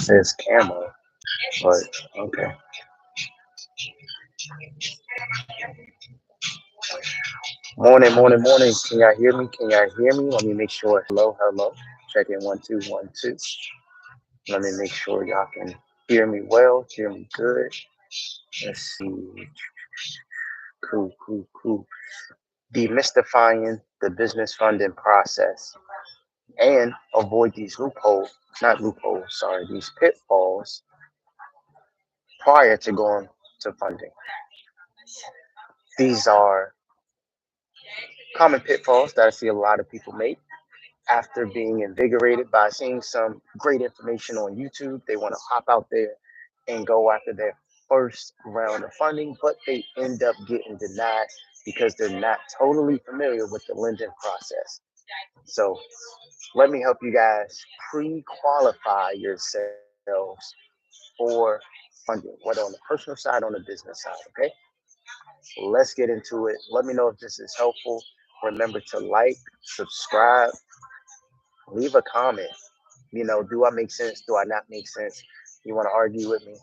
says camera, but okay. Morning, morning, morning. Can y'all hear me? Can y'all hear me? Let me make sure. Hello, hello. Check in 1 2 1 2. Let me make sure y'all can hear me well, hear me good. Let's see. Cool, cool, cool. Demystifying the business funding process and avoid these loopholes, not loopholes, sorry, these pitfalls prior to going to funding. These are common pitfalls that I see a lot of people make after being invigorated by seeing some great information on YouTube. They want to hop out there and go after their first round of funding, but they end up getting denied because they're not totally familiar with the lending process. So let me help you guys pre-qualify yourselves for funding, whether on the personal side or on the business side. Okay, let's get into it. Let me know if this is helpful. Remember to like, subscribe, leave a comment. Do I make sense? Do I not make sense? You want to argue with me?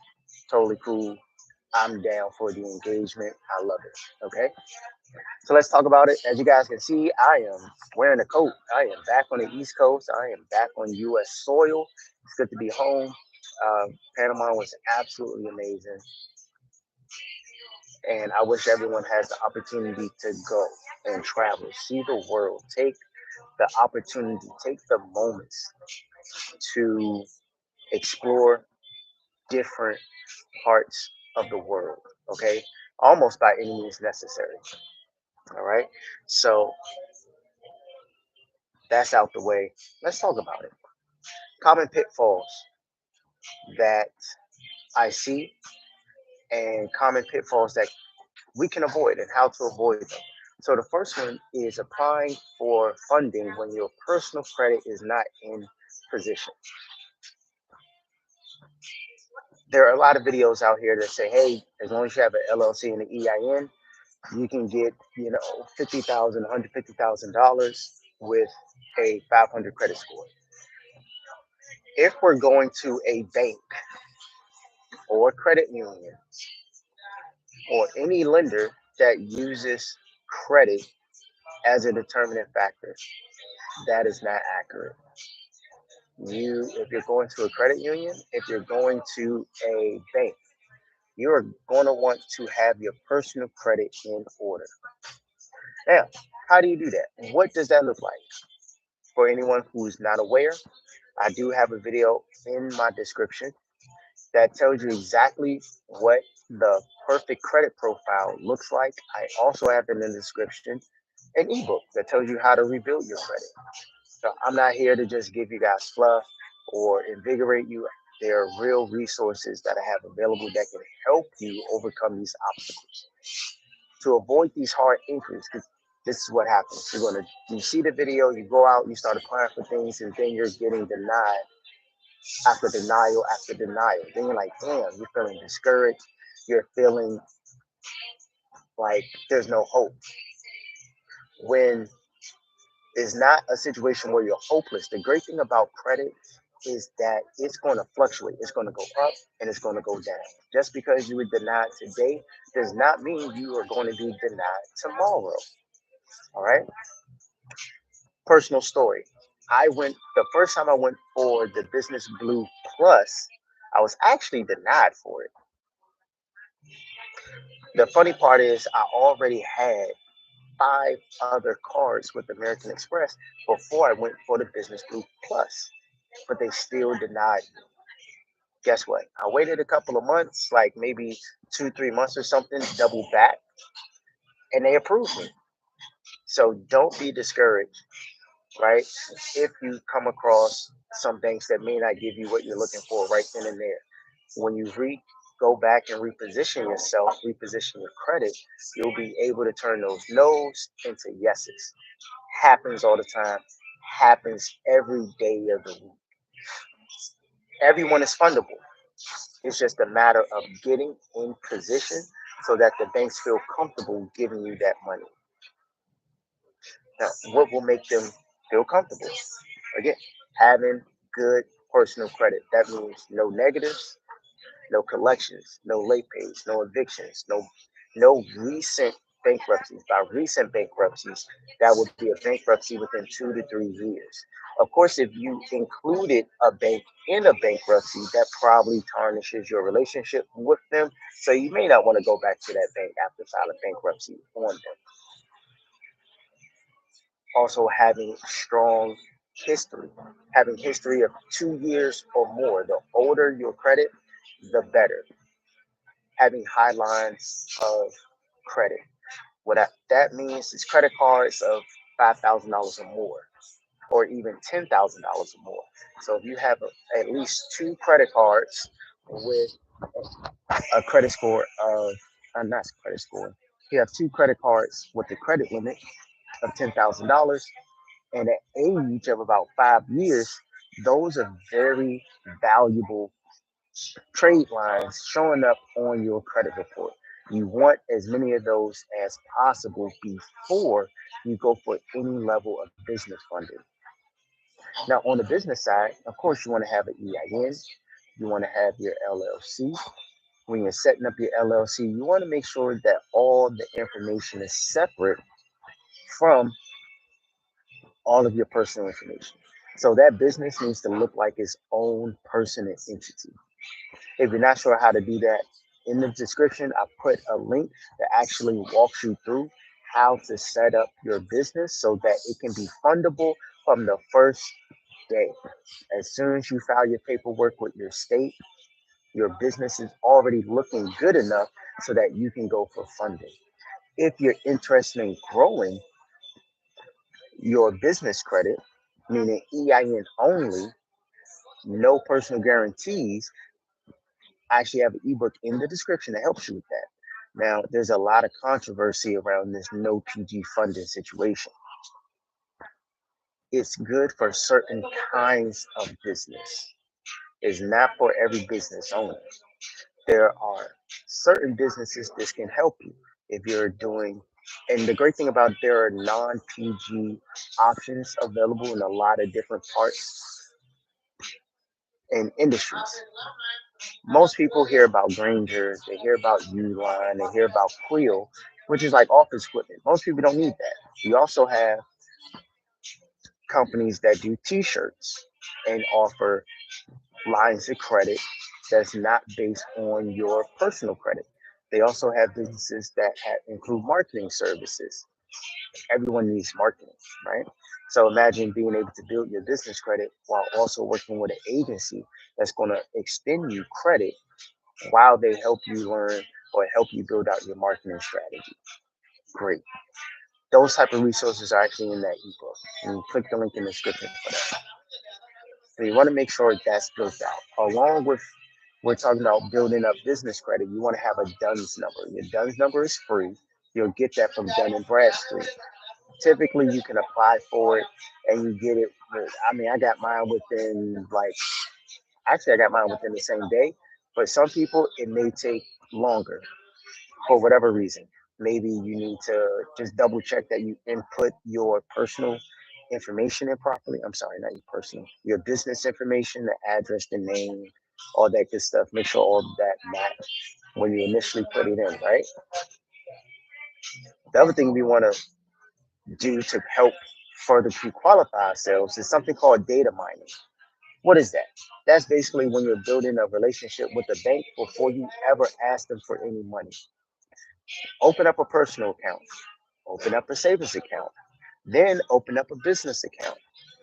Totally cool. I'm down for the engagement. I love it. Okay. So let's talk about it. As you guys can see, I am wearing a coat. I am back on the East Coast. I am back on U.S. soil. It's good to be home. Panama was absolutely amazing. And I wish everyone has the opportunity to go and travel, see the world, take the opportunity, take the moments to explore different parts of the world, okay? Almost by any means necessary, all right? So that's out the way. Let's talk about it. Common pitfalls that I see and common pitfalls that we can avoid and how to avoid them. So the first one is applying for funding when your personal credit is not in position. There are a lot of videos out here that say, hey, as long as you have an LLC and an EIN, you can get, $50,000, $150,000 with a 500 credit score. If we're going to a bank or credit union or any lender that uses credit as a determinant factor, that is not accurate. If you're going to a credit union, if you're going to a bank, you are going to want to have your personal credit in order. Now, how do you do that? What does that look like? For anyone who's not aware, I do have a video in my description that tells you exactly what the perfect credit profile looks like. I also have in the description an ebook that tells you how to rebuild your credit. So I'm not here to just give you guys fluff or invigorate you. There are real resources that I have available that can help you overcome these obstacles. To avoid these hard inquiries, this is what happens. You see the video, you go out, you start applying for things, and then you're getting denied after denial after denial. Then you're like, damn, you're feeling discouraged. You're feeling like there's no hope. When it's not a situation where you're hopeless. The great thing about credit is that it's going to fluctuate. It's going to go up and it's going to go down. Just because you were denied today does not mean you are going to be denied tomorrow. All right. Personal story. The first time I went for the Business Blue Plus, I was actually denied for it. The funny part is I already had 5 other cards with American Express before I went for the Business Blue Plus, but they still denied me. Guess what? I waited a couple of months, like maybe 2 3 months or something, double back, and they approved me. So don't be discouraged, right? If you come across some banks that may not give you what you're looking for right then and there, when you go back and reposition yourself, reposition your credit, you'll be able to turn those no's into yeses. Happens all the time, happens every day of the week. Everyone is fundable. It's just a matter of getting in position so that the banks feel comfortable giving you that money. Now, what will make them feel comfortable? Again, having good personal credit. That means no negatives, no collections, no late pays, no evictions, no recent bankruptcies. By recent bankruptcies, that would be a bankruptcy within 2 to 3 years. Of course, if you included a bank in a bankruptcy, that probably tarnishes your relationship with them. So you may not want to go back to that bank after filing bankruptcy on them. Also, having strong history, having history of 2 years or more. The older your credit, the better. Having high lines of credit. What that means is credit cards of $5,000 or more, or even $10,000 or more. So if you have at least two credit cards with a credit score of, not credit score, you have two credit cards with a credit limit of $10,000 and an age of about 5 years, those are very valuable trade lines showing up on your credit report. You want as many of those as possible before you go for any level of business funding. Now, on the business side, of course, you want to have an EIN, you want to have your LLC. When you're setting up your LLC, you want to make sure that all the information is separate from all of your personal information. So that business needs to look like its own person and entity. If you're not sure how to do that, in the description, I put a link that actually walks you through how to set up your business so that it can be fundable from the first day. As soon as you file your paperwork with your state, your business is already looking good enough so that you can go for funding. If you're interested in growing your business credit, meaning EIN only, no personal guarantees, I actually have an ebook in the description that helps you with that. Now, there's a lot of controversy around this no PG funding situation. It's good for certain kinds of business. It's not for every business owner. There are certain businesses this can help you if you're doing, and the great thing about it, there are non-PG options available in a lot of different parts and industries. Most people hear about Granger, they hear about Uline, they hear about Quill, which is like office equipment. Most people don't need that. You also have companies that do T-shirts and offer lines of credit that's not based on your personal credit. They also have businesses that include marketing services. Everyone needs marketing, right? So imagine being able to build your business credit while also working with an agency that's going to extend you credit while they help you learn or help you build out your marketing strategy. Great. Those type of resources are actually in that ebook. And click the link in the description for that. So you want to make sure that's built out. Along with, we're talking about building up business credit, you want to have a DUNS number. Your DUNS number is free. You'll get that from Dun& and Bradstreet. Typically, you can apply for it and you get it. I mean, I got mine within actually, I got mine within the same day. But some people, it may take longer for whatever reason. Maybe you need to just double check that you input your personal information in properly. I'm sorry, not your personal, your business information, the address, the name, all that good stuff. Make sure all of that match when you initially put it in, right? The other thing we want to do to help further pre-qualify ourselves is something called data mining. What is that? That's basically when you're building a relationship with a bank before you ever ask them for any money. Open up a personal account, open up a savings account, then open up a business account.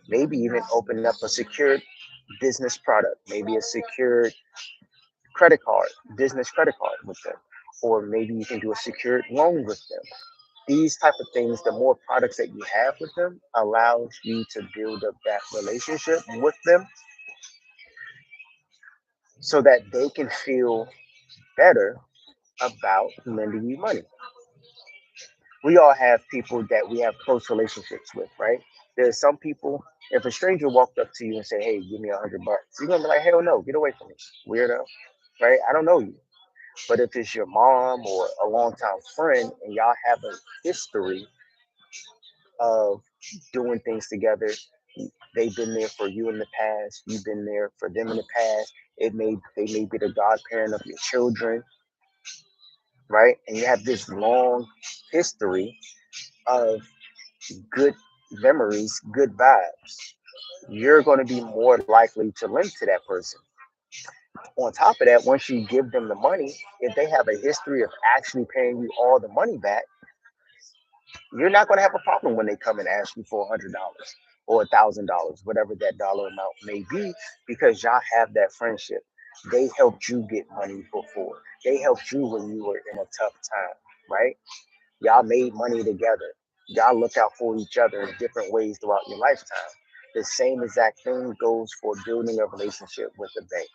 Maybe even open up a secured business product, maybe a secured credit card, business credit card with them, or maybe you can do a secured loan with them. These type of things, the more products that you have with them allows you to build up that relationship with them so that they can feel better about lending you money. We all have people that we have close relationships with, right? There's some people, if a stranger walked up to you and said, hey, give me $100, you're gonna be like, hell no, get away from me, weirdo, right? I don't know you. But if it's your mom or a longtime friend and y'all have a history of doing things together, They've been there for you in the past. You've been there for them in the past. They may be the godparent of your children, right? And you have this long history of good memories, good vibes. You're going to be more likely to lend to that person. On top of that, once you give them the money, if they have a history of actually paying you all the money back, you're not going to have a problem when they come and ask you for $100 or $1,000, whatever that dollar amount may be, because y'all have that friendship. They helped you get money before. They helped you when you were in a tough time, right? Y'all made money together. Y'all look out for each other in different ways throughout your lifetime. The same exact thing goes for building a relationship with the bank.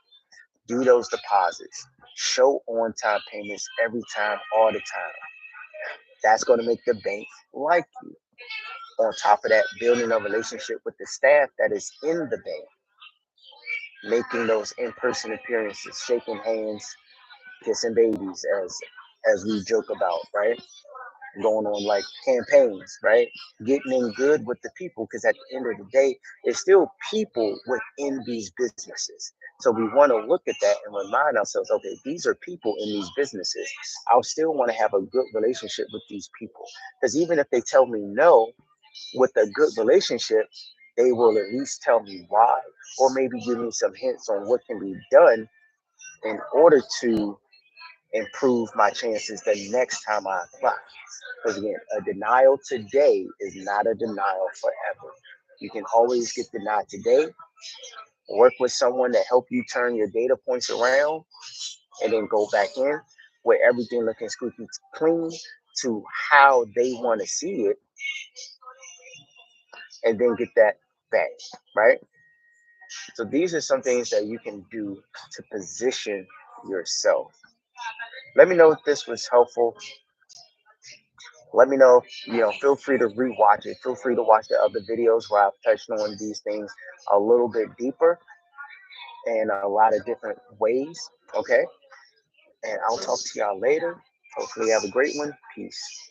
Do those deposits. Show on time payments every time, all the time. That's going to make the bank like you. On top of that, building a relationship with the staff that is in the bank, making those in-person appearances, shaking hands, kissing babies, as we joke about, right? Going on like campaigns, right? Getting in good with the people, because at the end of the day, it's still people within these businesses. So we want to look at that and remind ourselves, okay, these are people in these businesses. I'll still want to have a good relationship with these people, because even if they tell me no, with a good relationship, they will at least tell me why, or maybe give me some hints on what can be done in order to improve my chances the next time I apply. Because again, a denial today is not a denial forever. You can always get denied today, work with someone to help you turn your data points around, and then go back in with everything looking squeaky clean to how they want to see it, and then get that back, right? So these are some things that you can do to position yourself. Let me know if this was helpful. Let me know, feel free to rewatch it. Feel free to watch the other videos where I've touched on these things a little bit deeper and a lot of different ways. Okay. And I'll talk to y'all later. Hopefully, you have a great one. Peace.